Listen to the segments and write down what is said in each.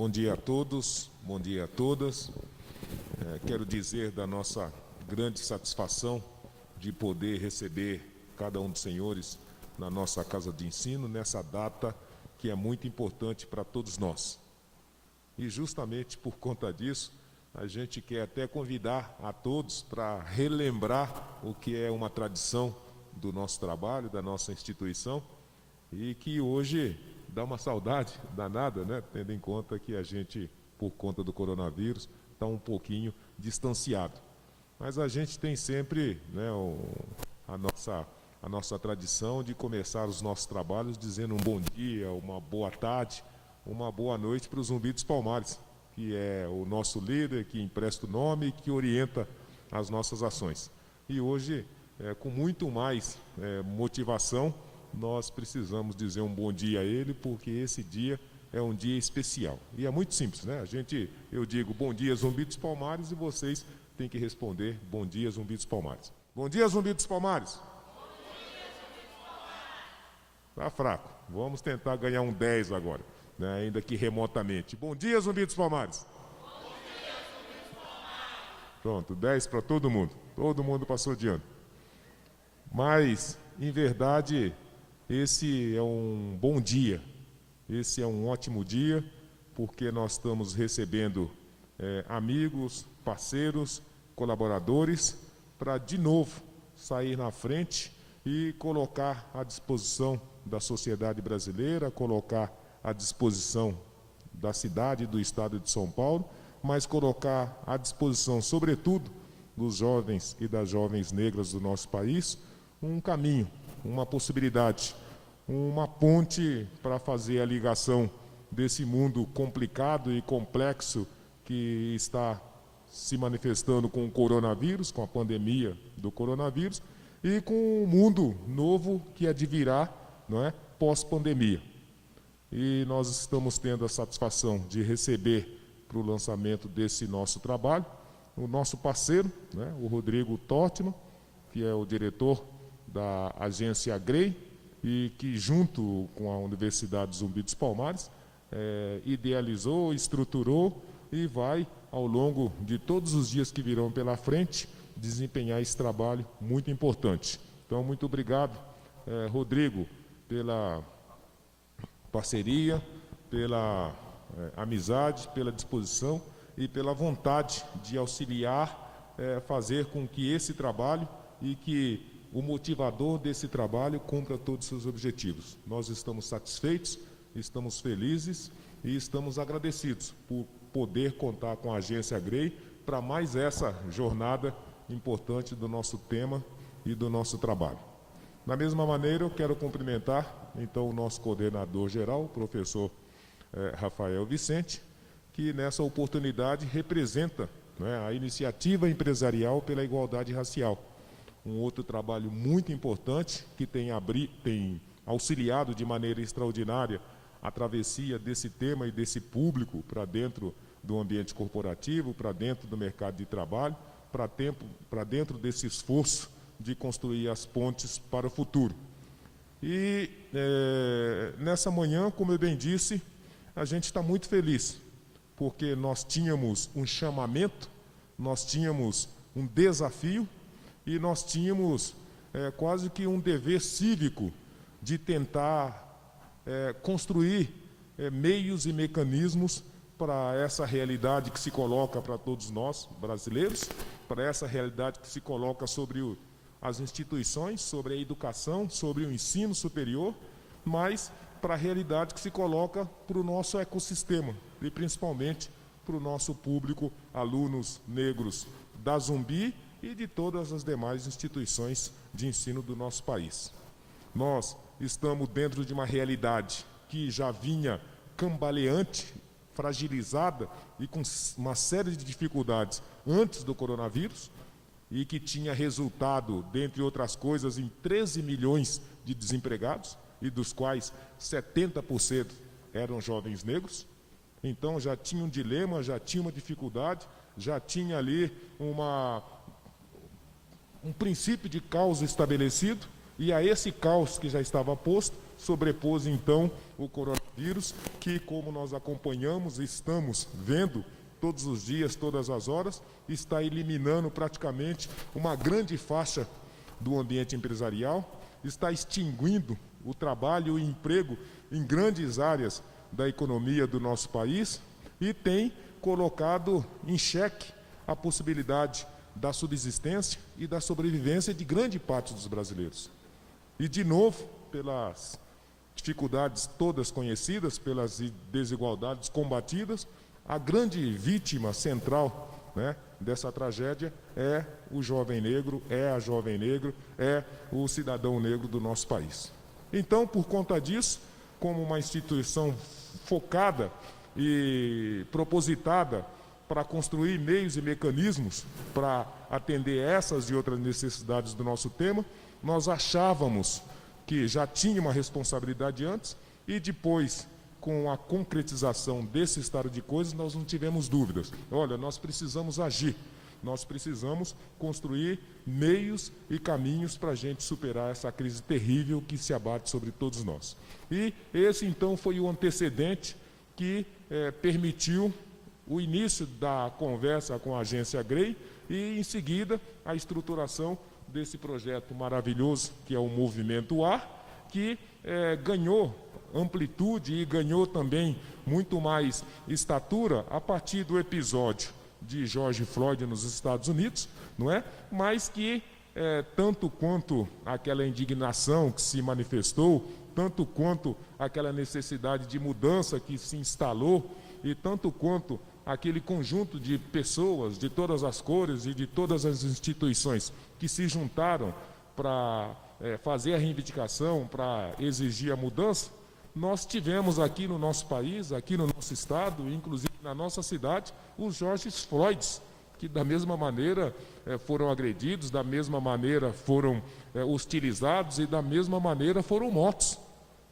Bom dia a todos, bom dia a todas. Quero dizer da nossa grande satisfação de poder receber cada um dos senhores na nossa casa de ensino, nessa data que é muito importante para todos nós. E justamente por conta disso, a gente quer até convidar a todos para relembrar o que é uma tradição do nosso trabalho, da nossa instituição, e que hoje dá uma saudade danada, né? Tendo em conta que a gente, por conta do coronavírus, está um pouquinho distanciado. Mas a gente tem sempre, né, a nossa tradição de começar os nossos trabalhos dizendo um bom dia, uma boa tarde, uma boa noite para o Zumbi dos Palmares, que é o nosso líder, que empresta o nome e que orienta as nossas ações. E hoje, com muito mais motivação, nós precisamos dizer um bom dia a ele, porque esse dia é um dia especial. E é muito simples, né? Eu digo bom dia, Zumbi dos Palmares, e vocês têm que responder bom dia, Zumbi dos Palmares. Bom dia, Zumbi dos Palmares. Bom dia, Zumbi dos Palmares. Tá fraco. Vamos tentar ganhar um 10 agora, né? Ainda que remotamente. Bom dia, Zumbi dos Palmares. Bom dia, Zumbi dos Palmares. Pronto, 10 para todo mundo. Todo mundo passou de ano. Mas, em verdade, esse é um bom dia, esse é um ótimo dia, porque nós estamos recebendo amigos, parceiros, colaboradores, para de novo sair na frente e colocar à disposição da sociedade brasileira, colocar à disposição da cidade e do estado de São Paulo, mas colocar à disposição, sobretudo, dos jovens e das jovens negras do nosso país, um caminho, uma possibilidade, uma ponte para fazer a ligação desse mundo complicado e complexo que está se manifestando com o coronavírus, com a pandemia do coronavírus, e com o mundo novo que advirá, não é, pós-pandemia. E nós estamos tendo a satisfação de receber para o lançamento desse nosso trabalho o nosso parceiro, né, o Rodrigo Tortman, que é o diretor da agência GREI, e que, junto com a Universidade Zumbi dos Palmares, idealizou, estruturou e vai, ao longo de todos os dias que virão pela frente, desempenhar esse trabalho muito importante. Então, muito obrigado, Rodrigo, pela parceria, pela amizade, pela disposição e pela vontade de auxiliar, fazer com que esse trabalho e que o motivador desse trabalho cumpra todos os seus objetivos. Nós estamos satisfeitos, estamos felizes e estamos agradecidos por poder contar com a agência GREI para mais essa jornada importante do nosso tema e do nosso trabalho. Da mesma maneira, eu quero cumprimentar, então, o nosso coordenador geral, o professor Rafael Vicente, que nessa oportunidade representa, né, a iniciativa empresarial pela igualdade racial. Um outro trabalho muito importante que tem auxiliado de maneira extraordinária a travessia desse tema e desse público para dentro do ambiente corporativo, para dentro do mercado de trabalho, para dentro desse esforço de construir as pontes para o futuro. E nessa manhã, como eu bem disse, a gente está muito feliz, porque nós tínhamos um chamamento, nós tínhamos um desafio, e nós tínhamos quase que um dever cívico de tentar construir meios e mecanismos para essa realidade que se coloca para todos nós, brasileiros, para essa realidade que se coloca sobre as instituições, sobre a educação, sobre o ensino superior, mas para a realidade que se coloca para o nosso ecossistema, e principalmente para o nosso público, alunos negros da Zumbi, e de todas as demais instituições de ensino do nosso país. Nós estamos dentro de uma realidade que já vinha cambaleante, fragilizada e com uma série de dificuldades antes do coronavírus, e que tinha resultado, dentre outras coisas, em 13 milhões de desempregados, e dos quais 70% eram jovens negros. Então já tinha um dilema, já tinha uma dificuldade, já tinha ali um princípio de caos estabelecido, e a esse caos que já estava posto, sobrepôs então o coronavírus, que, como nós acompanhamos e estamos vendo todos os dias, todas as horas, está eliminando praticamente uma grande faixa do ambiente empresarial, está extinguindo o trabalho e o emprego em grandes áreas da economia do nosso país e tem colocado em xeque a possibilidade da subsistência e da sobrevivência de grande parte dos brasileiros. E, de novo, pelas dificuldades todas conhecidas, pelas desigualdades combatidas, a grande vítima central, né, dessa tragédia é o jovem negro, é a jovem negra, é o cidadão negro do nosso país. Então, por conta disso, como uma instituição focada e propositada para construir meios e mecanismos para atender essas e outras necessidades do nosso tema, nós achávamos que já tinha uma responsabilidade antes e depois, com a concretização desse estado de coisas, nós não tivemos dúvidas. Olha, nós precisamos agir, nós precisamos construir meios e caminhos para a gente superar essa crise terrível que se abate sobre todos nós. E esse, então, foi o antecedente que permitiu o início da conversa com a agência GREI e, em seguida, a estruturação desse projeto maravilhoso que é o Movimento Ar, que ganhou amplitude e ganhou também muito mais estatura a partir do episódio de George Floyd nos Estados Unidos, não é? Mas que, tanto quanto aquela indignação que se manifestou, tanto quanto aquela necessidade de mudança que se instalou, e tanto quanto aquele conjunto de pessoas de todas as cores e de todas as instituições que se juntaram para fazer a reivindicação, para exigir a mudança, nós tivemos aqui no nosso país, aqui no nosso estado, inclusive na nossa cidade, os George Floyds, que da mesma maneira foram agredidos, da mesma maneira foram hostilizados e da mesma maneira foram mortos,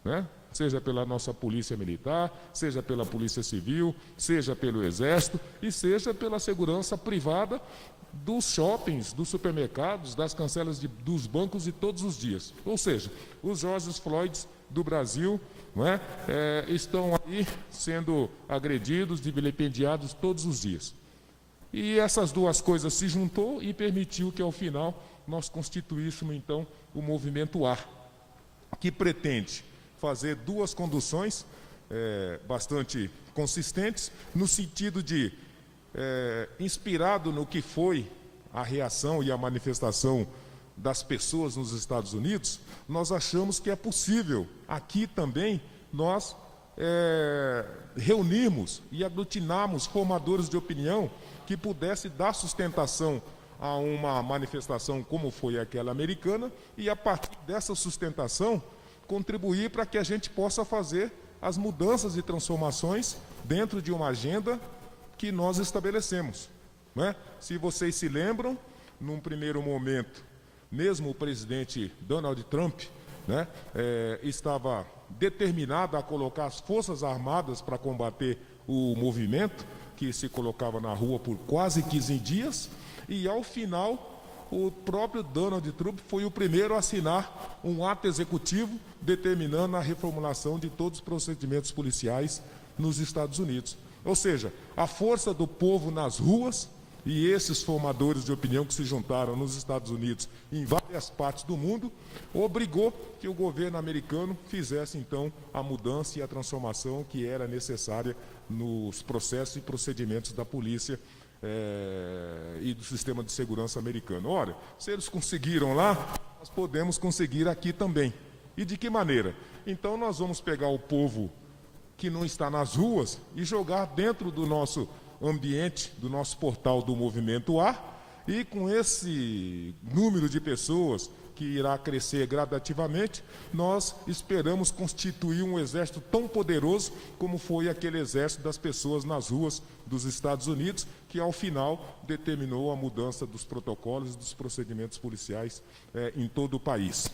né? Seja pela nossa polícia militar, seja pela polícia civil, seja pelo exército e seja pela segurança privada dos shoppings, dos supermercados, das cancelas dos bancos e todos os dias. Ou seja, os George Floyds do Brasil, não é, estão aí sendo agredidos e vilipendiados todos os dias. E essas duas coisas se juntou e permitiu que, ao final, nós constituíssemos, então, o Movimento Ar, que pretende fazer duas conduções bastante consistentes, no sentido de, inspirado no que foi a reação e a manifestação das pessoas nos Estados Unidos, nós achamos que é possível, aqui também, nós reunirmos e aglutinarmos formadores de opinião que pudesse dar sustentação a uma manifestação como foi aquela americana e, a partir dessa sustentação, contribuir para que a gente possa fazer as mudanças e transformações dentro de uma agenda que nós estabelecemos, não é? Se vocês se lembram, num primeiro momento, mesmo o presidente Donald Trump, né, estava determinado a colocar as Forças Armadas para combater o movimento, que se colocava na rua por quase 15 dias, e ao final o próprio Donald Trump foi o primeiro a assinar um ato executivo determinando a reformulação de todos os procedimentos policiais nos Estados Unidos. Ou seja, a força do povo nas ruas e esses formadores de opinião que se juntaram nos Estados Unidos e em várias partes do mundo, obrigou que o governo americano fizesse, então, a mudança e a transformação que era necessária nos processos e procedimentos da polícia e do sistema de segurança americano. Olha, se eles conseguiram lá, nós podemos conseguir aqui também. E de que maneira? Então nós vamos pegar o povo que não está nas ruas e jogar dentro do nosso ambiente, do nosso portal do Movimento Ar, e com esse número de pessoas que irá crescer gradativamente, nós esperamos constituir um exército tão poderoso como foi aquele exército das pessoas nas ruas dos Estados Unidos, que ao final determinou a mudança dos protocolos e dos procedimentos policiais em todo o país.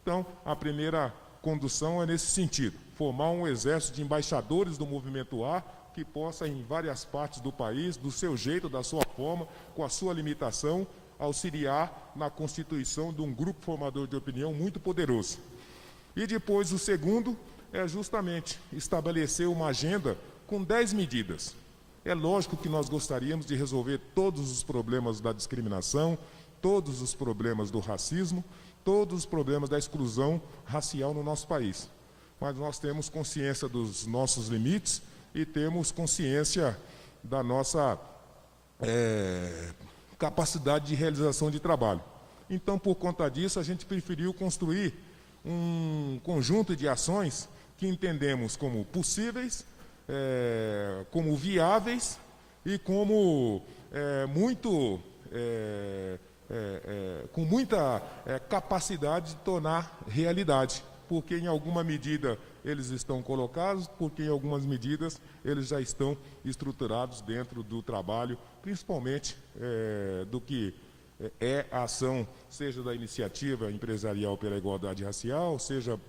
Então, a primeira condução é nesse sentido, formar um exército de embaixadores do Movimento Ar, que possa, em várias partes do país, do seu jeito, da sua forma, com a sua limitação, auxiliar na constituição de um grupo formador de opinião muito poderoso. E depois o segundo é justamente estabelecer uma agenda com 10 medidas. É lógico que nós gostaríamos de resolver todos os problemas da discriminação, todos os problemas do racismo, todos os problemas da exclusão racial no nosso país. Mas nós temos consciência dos nossos limites e temos consciência da nossa capacidade de realização de trabalho. Então, por conta disso, a gente preferiu construir um conjunto de ações que entendemos como possíveis, como viáveis e como com muita capacidade de tornar realidade, porque em alguma medida eles estão colocados, porque em algumas medidas eles já estão estruturados dentro do trabalho, principalmente do que é a ação, seja da iniciativa empresarial pela igualdade racial, seja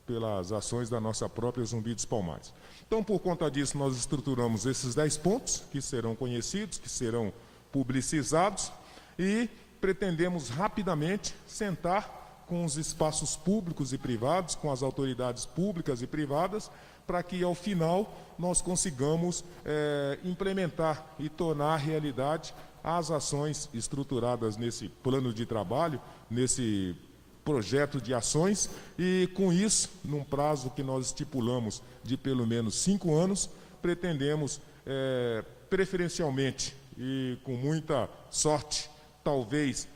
pelas ações da nossa própria Zumbi dos Palmares. Então, por conta disso, nós estruturamos esses 10 pontos, que serão conhecidos, que serão publicizados, e pretendemos rapidamente sentar com os espaços públicos e privados, com as autoridades públicas e privadas, para que, ao final, nós consigamos implementar e tornar realidade as ações estruturadas nesse plano de trabalho, nesse projeto de ações, e com isso, num prazo que nós estipulamos de pelo menos 5 anos, pretendemos, preferencialmente e com muita sorte, talvez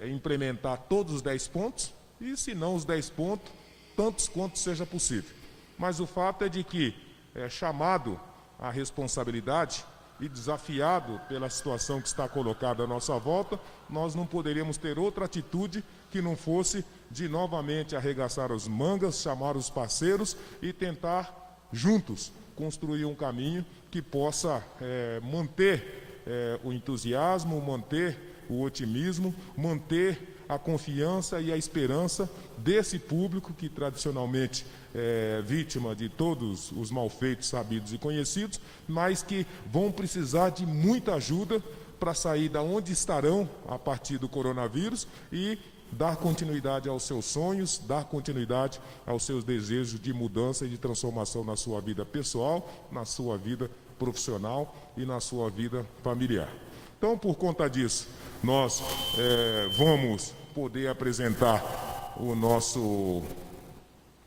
implementar todos os 10 pontos, e se não os 10 pontos, tantos quanto seja possível. Mas o fato é de que, chamado à responsabilidade e desafiado pela situação que está colocada à nossa volta, nós não poderíamos ter outra atitude que não fosse de novamente arregaçar as mangas, chamar os parceiros e tentar, juntos, construir um caminho que possa manter o entusiasmo, manter o otimismo, manter a confiança e a esperança desse público que tradicionalmente é vítima de todos os malfeitos sabidos e conhecidos, mas que vão precisar de muita ajuda para sair da onde estarão a partir do coronavírus e dar continuidade aos seus sonhos, dar continuidade aos seus desejos de mudança e de transformação na sua vida pessoal, na sua vida profissional e na sua vida familiar. Então, por conta disso, nós vamos poder apresentar o nosso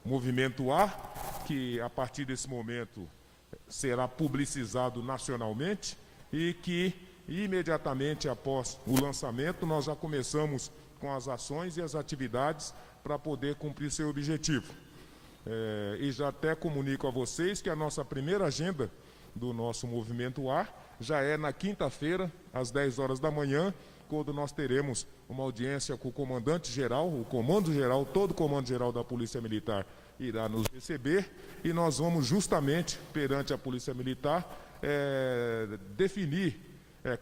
Movimento Ar, que a partir desse momento será publicizado nacionalmente e que imediatamente após o lançamento nós já começamos com as ações e as atividades para poder cumprir seu objetivo. E já até comunico a vocês que a nossa primeira agenda do nosso Movimento Ar já é na quinta-feira, às 10 horas da manhã, quando nós teremos uma audiência com o comandante-geral, o comando-geral, todo o comando-geral da Polícia Militar irá nos receber e nós vamos justamente, perante a Polícia Militar, definir,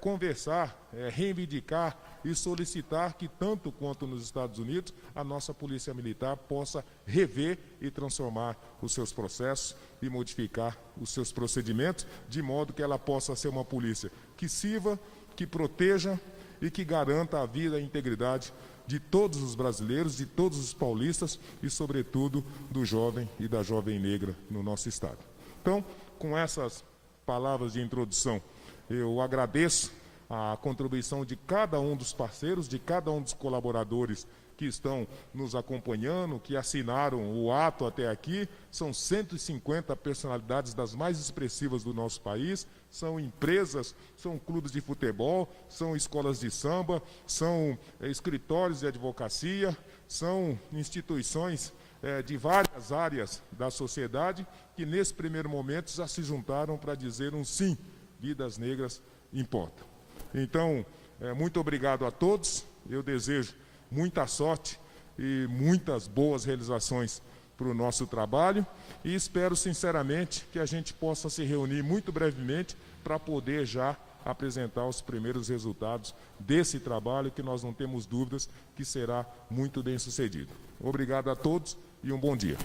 conversar, reivindicar e solicitar que, tanto quanto nos Estados Unidos, a nossa Polícia Militar possa rever e transformar os seus processos e modificar os seus procedimentos, de modo que ela possa ser uma polícia que sirva, que proteja e que garanta a vida e a integridade de todos os brasileiros, de todos os paulistas e, sobretudo, do jovem e da jovem negra no nosso estado. Então, com essas palavras de introdução, eu agradeço a contribuição de cada um dos parceiros, de cada um dos colaboradores que estão nos acompanhando, que assinaram o ato até aqui. São 150 personalidades das mais expressivas do nosso país, são empresas, são clubes de futebol, são escolas de samba, são escritórios de advocacia, são instituições de várias áreas da sociedade que nesse primeiro momento já se juntaram para dizer um sim, vidas negras importam. Então, muito obrigado a todos, eu desejo muita sorte e muitas boas realizações para o nosso trabalho e espero sinceramente que a gente possa se reunir muito brevemente para poder já apresentar os primeiros resultados desse trabalho que nós não temos dúvidas que será muito bem sucedido. Obrigado a todos e um bom dia.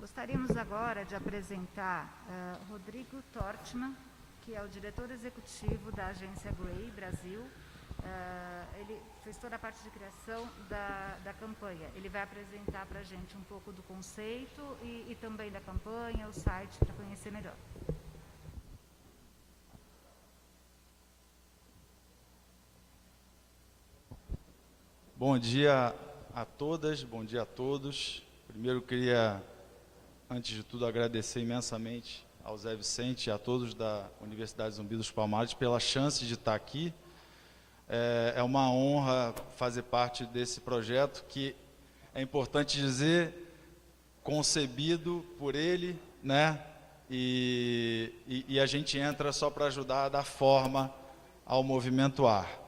Gostaríamos agora de apresentar Rodrigo Tortman, que é o diretor executivo da agência Grey Brasil. Ele fez toda a parte de criação da campanha. Ele vai apresentar para a gente um pouco do conceito e também da campanha, o site, para conhecer melhor. Bom dia a todas, bom dia a todos. Primeiro, queria, antes de tudo, agradecer imensamente ao Zé Vicente e a todos da Universidade Zumbi dos Palmares pela chance de estar aqui. É uma honra fazer parte desse projeto que, é importante dizer, concebido por ele, né? E a gente entra só para ajudar a dar forma ao Movimento AR.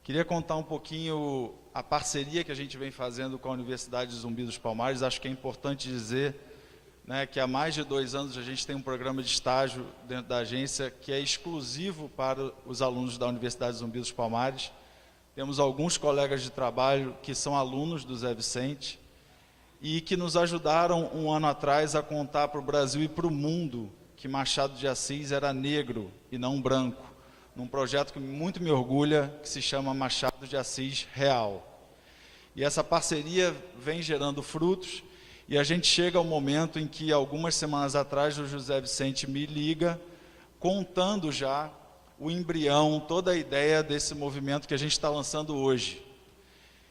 Queria contar um pouquinho a parceria que a gente vem fazendo com a Universidade Zumbi dos Palmares. Acho que é importante dizer, né, que há mais de 2 anos a gente tem um programa de estágio dentro da agência que é exclusivo para os alunos da Universidade Zumbi dos Palmares. Temos alguns colegas de trabalho que são alunos do Zé Vicente e que nos ajudaram um ano atrás a contar para o Brasil e para o mundo que Machado de Assis era negro e não branco, num projeto que muito me orgulha, que se chama Machado de Assis Real. E essa parceria vem gerando frutos, e a gente chega ao momento em que, algumas semanas atrás, o José Vicente me liga, contando já o embrião, toda a ideia desse movimento que a gente está lançando hoje.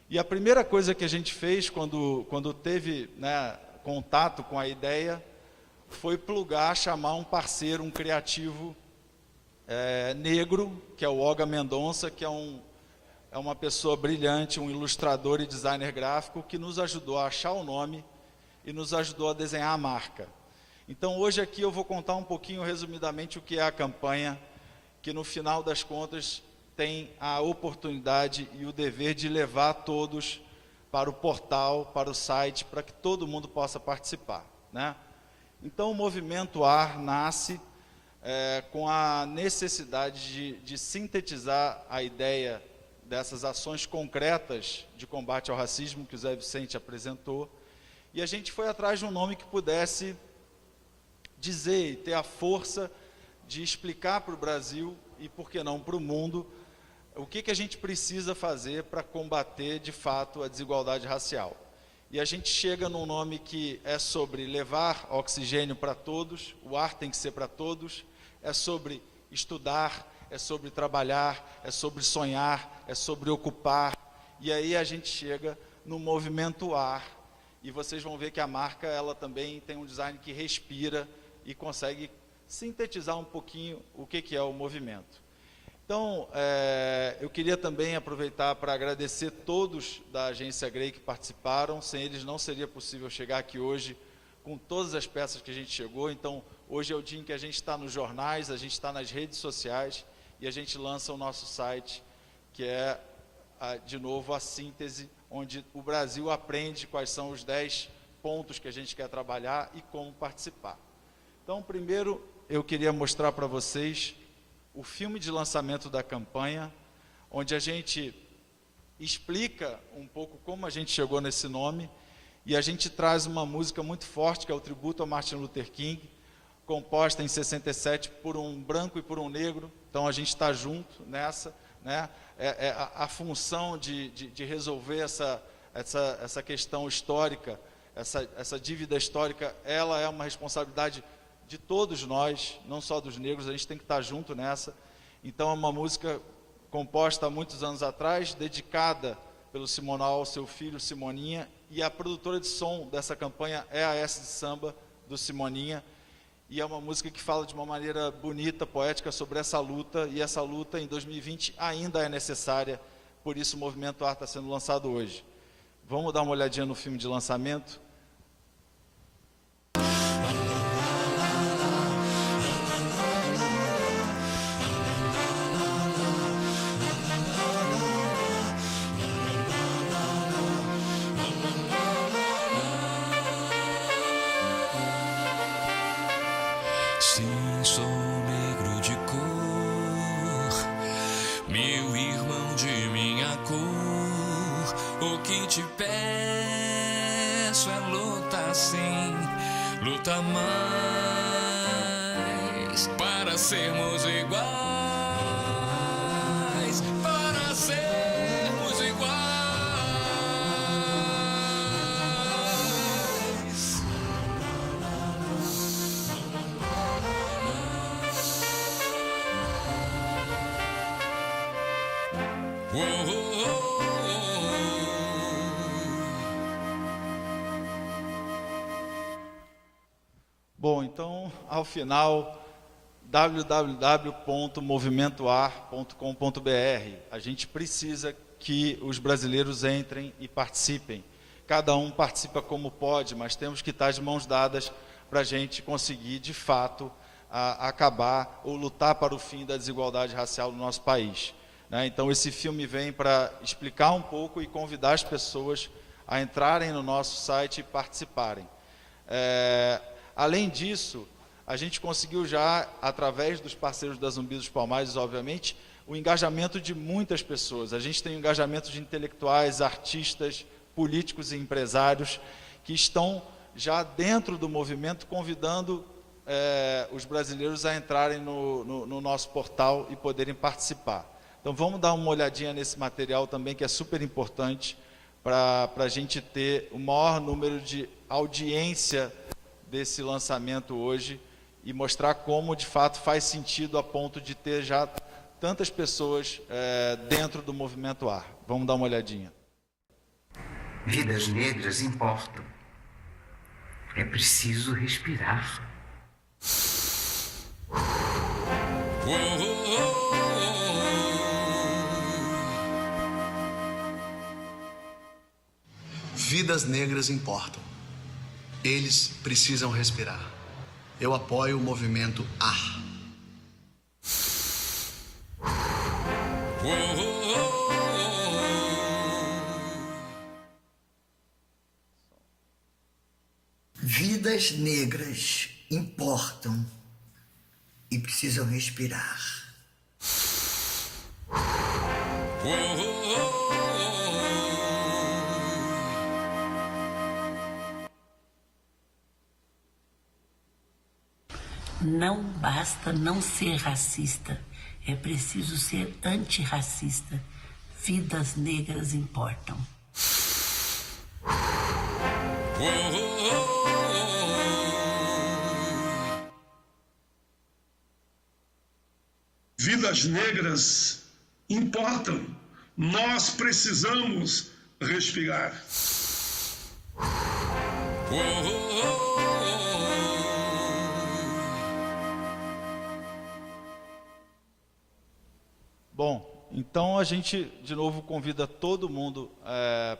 E a primeira coisa que a gente fez, quando teve, né, contato com a ideia, foi plugar, chamar um parceiro, um criativo negro, que é o Olga Mendonça, que é uma pessoa brilhante, um ilustrador e designer gráfico, que nos ajudou a achar o nome e nos ajudou a desenhar a marca. Então, hoje aqui eu vou contar um pouquinho, resumidamente, o que é a campanha, que no final das contas tem a oportunidade e o dever de levar todos para o portal, para o site, para que todo mundo possa participar, né? Então, o Movimento AR nasce com a necessidade de sintetizar a ideia dessas ações concretas de combate ao racismo que o Zé Vicente apresentou, e a gente foi atrás de um nome que pudesse dizer e ter a força de explicar para o Brasil e, por que não, para o mundo, o que a gente precisa fazer para combater, de fato, a desigualdade racial. E a gente chega num nome que é sobre levar oxigênio para todos, o ar tem que ser para todos, é sobre estudar, é sobre trabalhar, é sobre sonhar, é sobre ocupar. E aí a gente chega no Movimento AR, e vocês vão ver que a marca, ela também tem um design que respira e consegue sintetizar um pouquinho o que é o movimento. Então, eu queria também aproveitar para agradecer todos da agência Grey que participaram. Sem eles não seria possível chegar aqui hoje com todas as peças que a gente chegou. Então, hoje é o dia em que a gente está nos jornais, a gente está nas redes sociais e a gente lança o nosso site, que é, de novo, a síntese, onde o Brasil aprende quais são os 10 pontos que a gente quer trabalhar e como participar. Então, primeiro, eu queria mostrar para vocês o filme de lançamento da campanha, onde a gente explica um pouco como a gente chegou nesse nome, e a gente traz uma música muito forte, que é o tributo a Martin Luther King, composta em 67 por um branco e por um negro. Então a gente está junto nessa, né? A função de resolver essa questão histórica, essa dívida histórica, ela é uma responsabilidade de todos nós, não só dos negros. A gente tem que estar junto nessa. Então é uma música composta há muitos anos atrás, dedicada pelo Simonal ao seu filho Simoninha, e a produtora de som dessa campanha é a S de Samba, do Simoninha, e é uma música que fala de uma maneira bonita, poética, sobre essa luta, e essa luta em 2020 ainda é necessária, por isso o Movimento AR está sendo lançado hoje. Vamos dar uma olhadinha no filme de lançamento? Sim, sou negro de cor, meu irmão de minha cor. O que te peço é luta sim, luta mais, para para sermos iguais, para sermos iguais. Oh, oh, oh. Bom, então, ao final, www.movimentoar.com.br. A gente precisa que os brasileiros entrem e participem. Cada um participa como pode, mas temos que estar de mãos dadas para a gente conseguir, de fato, acabar ou lutar para o fim da desigualdade racial no nosso país. Né? Então, esse filme vem para explicar um pouco e convidar as pessoas a entrarem no nosso site e participarem. Além disso, a gente conseguiu já, através dos parceiros da Zumbi dos Palmares, obviamente, o engajamento de muitas pessoas. A gente tem o engajamento de intelectuais, artistas, políticos e empresários que estão já dentro do movimento, convidando os brasileiros a entrarem no nosso portal e poderem participar. Então, vamos dar uma olhadinha nesse material também, que é super importante para a gente ter o maior número de audiência desse lançamento hoje e mostrar como, de fato, faz sentido a ponto de ter já tantas pessoas dentro do Movimento AR. Vamos dar uma olhadinha. Vidas negras importam. É preciso respirar. Oh, oh, oh. Vidas negras importam. Eles precisam respirar. Eu apoio o movimento AR. Oh, oh, oh. Vidas negras importam e precisam respirar. Oh, oh, oh. Não basta não ser racista, é preciso ser antirracista. Vidas negras importam. Oh, oh, oh. Vidas negras importam. Nós precisamos respirar. Oh, oh, oh. Bom, então a gente, de novo, convida todo mundo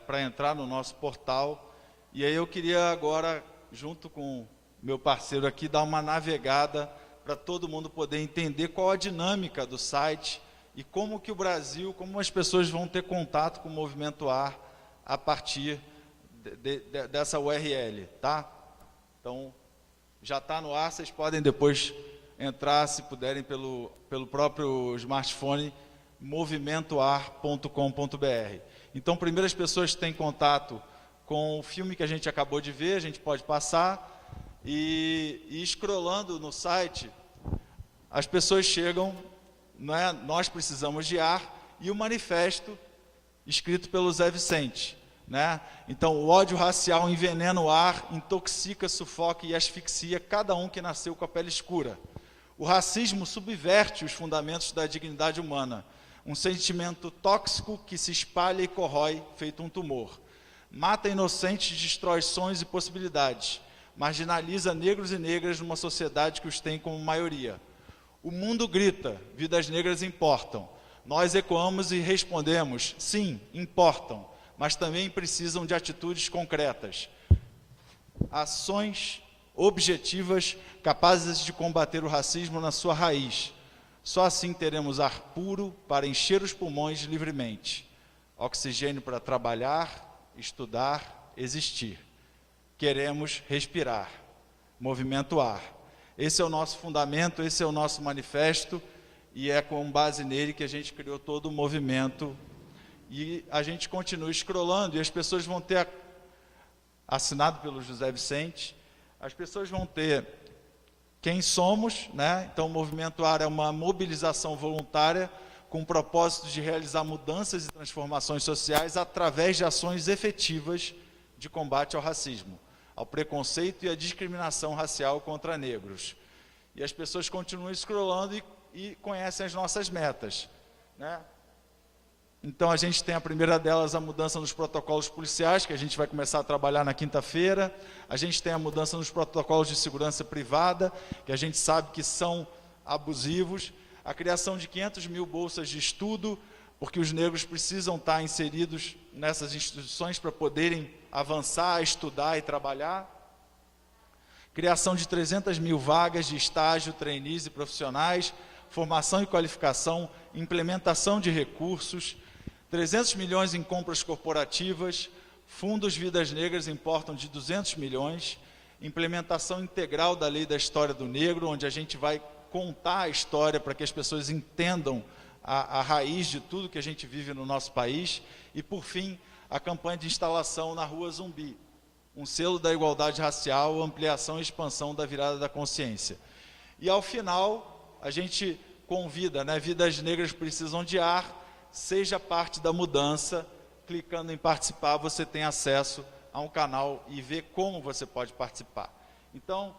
para entrar no nosso portal. E aí eu queria agora, junto com meu parceiro aqui, dar uma navegada para todo mundo poder entender qual a dinâmica do site e como que o Brasil, como as pessoas vão ter contato com o Movimento AR a partir dessa URL, tá? Então, já está no ar, vocês podem depois entrar, se puderem, pelo próprio smartphone, movimentoar.com.br. Então, primeiro as pessoas têm contato com o filme que a gente acabou de ver, a gente pode passar, e scrollando no site, as pessoas chegam, né, Nós Precisamos de Ar, e o manifesto escrito pelo Zé Vicente. Né? Então, o ódio racial envenena o ar, intoxica, sufoca e asfixia cada um que nasceu com a pele escura. O racismo subverte os fundamentos da dignidade humana, um sentimento tóxico que se espalha e corrói, feito um tumor. Mata inocentes, destrói sonhos e possibilidades, marginaliza negros e negras numa sociedade que os tem como maioria. O mundo grita, vidas negras importam. Nós ecoamos e respondemos, sim, importam, mas também precisam de atitudes concretas. Ações objetivas capazes de combater o racismo na sua raiz. Só assim teremos ar puro para encher os pulmões livremente. Oxigênio para trabalhar, estudar, existir. Queremos respirar. Movimento AR. Esse é o nosso fundamento, esse é o nosso manifesto, e é com base nele que a gente criou todo o movimento. E a gente continua scrollando, e as pessoas vão ter, assinado pelo José Vicente, as pessoas vão ter quem somos, né? Então, o Movimento AR é uma mobilização voluntária com o propósito de realizar mudanças e transformações sociais através de ações efetivas de combate ao racismo, ao preconceito e à discriminação racial contra negros. E as pessoas continuam scrollando e conhecem as nossas metas, né? Então, a gente tem a primeira delas, a mudança nos protocolos policiais, que a gente vai começar a trabalhar na quinta-feira. A gente tem a mudança nos protocolos de segurança privada, que a gente sabe que são abusivos. A criação de 500 mil bolsas de estudo, porque os negros precisam estar inseridos nessas instituições para poderem avançar, estudar e trabalhar. Criação de 300 mil vagas de estágio, trainees e profissionais, formação e qualificação, implementação de recursos, 300 milhões em compras corporativas, fundos Vidas Negras importam de 200 milhões, implementação integral da Lei da História do Negro, onde a gente vai contar a história para que as pessoas entendam a raiz de tudo que a gente vive no nosso país, e, por fim, a campanha de instalação na Rua Zumbi, um selo da igualdade racial, ampliação e expansão da virada da consciência. E, ao final, a gente convida, né? Vidas Negras precisam de ar, seja parte da mudança. Clicando em participar, você tem acesso a um canal e vê como você pode participar. Então,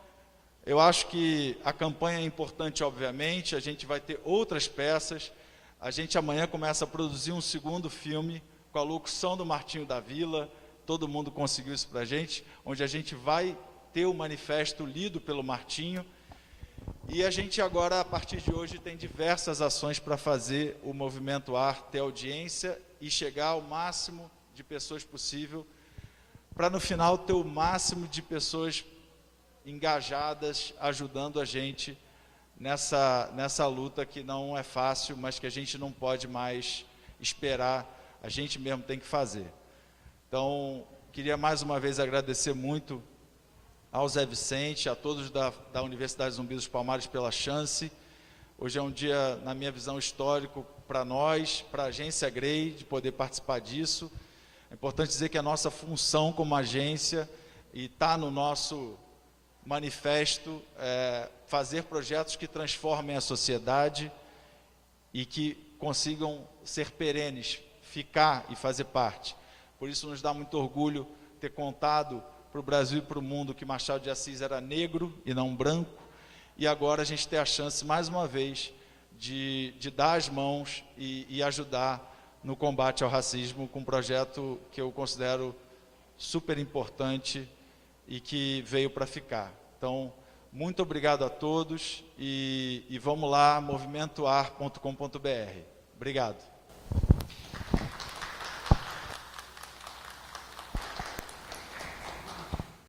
eu acho que a campanha é importante, obviamente. A gente vai ter outras peças. A gente amanhã começa a produzir um segundo filme com a locução do Martinho da Vila. Todo mundo conseguiu isso para a gente, onde a gente vai ter o manifesto lido pelo Martinho. E a gente agora, a partir de hoje, tem diversas ações para fazer o Movimento AR ter audiência e chegar ao máximo de pessoas possível, para no final ter o máximo de pessoas engajadas, ajudando a gente nessa luta que não é fácil, mas que a gente não pode mais esperar, a gente mesmo tem que fazer. Então, queria mais uma vez agradecer muito ao Zé Vicente, a todos da Universidade Zumbi dos Palmares pela chance. Hoje é um dia, na minha visão, histórico para nós, para a agência GREI, de poder participar disso. É importante dizer que a nossa função como agência, e está no nosso manifesto, é fazer projetos que transformem a sociedade e que consigam ser perenes, ficar e fazer parte. Por isso nos dá muito orgulho ter contado para o Brasil e para o mundo que Machado de Assis era negro e não branco, e agora a gente tem a chance, mais uma vez, de dar as mãos e ajudar no combate ao racismo, com um projeto que eu considero super importante e que veio para ficar. Então, muito obrigado a todos e vamos lá, movimentoar.com.br. Obrigado.